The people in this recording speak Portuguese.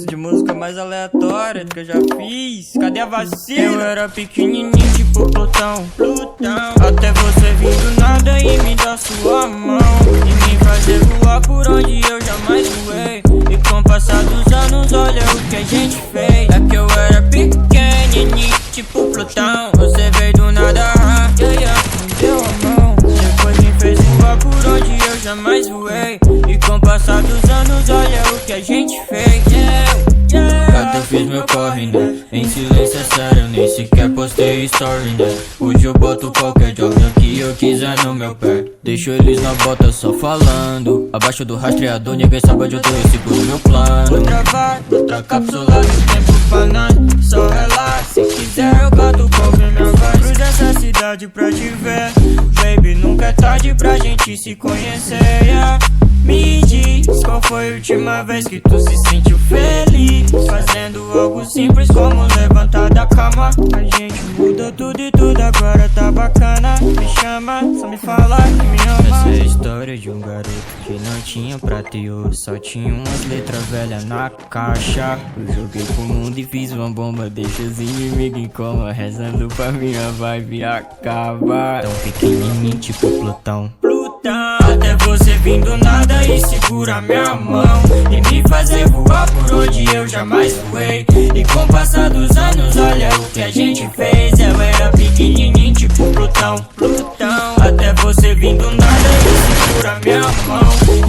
de música mais aleatória que eu já fiz. Cadê a vacina? Eu era pequenininho tipo Plutão. Até você vir do nada e me dar sua mão e me fazer voar por onde eu jamais voei. E com o passar dos anos, olha o que a gente fez. É que eu era pequenininho tipo Plutão. Você veio do nada, me deu a mão. Depois me fez voar por onde eu jamais voei. E com o passar dos anos, olha o que a gente fez. Cada fiz meu corre, né? Em silêncio é sério, eu nem sequer postei story, né? Hoje eu boto qualquer Jordan que eu quiser no meu pé. Deixo eles na bota só falando. Abaixo do rastreador, ninguém sabe onde eu tô, eu seguro meu plano. Vou travar, outra cápsula do tempo pra nós. Só relaxa, se quiser eu canto qualquer minha voz. Cruza essa cidade pra te ver, baby, nunca é tarde pra gente se conhecer, yeah. Me diz, qual foi a última vez que tu se sentiu feliz? Fazendo algo simples como levantar da cama. A gente mudou tudo e tudo agora tá bacana. Me chama, só me fala que me ama. Essa é a história de um garoto que não tinha prata e ouro, só tinha umas letras velhas na caixa. Eu joguei pro mundo e fiz uma bomba, deixa os inimigos em coma, rezando pra minha vibe acabar. Tão pequenininho tipo Plutão. Até você vir do nada e segura minha mão e me fazer voar por onde eu jamais voei. E com o passar dos anos, olha o que a gente fez. Eu era pequenininho tipo Plutão. Até você vir do nada e segura minha mão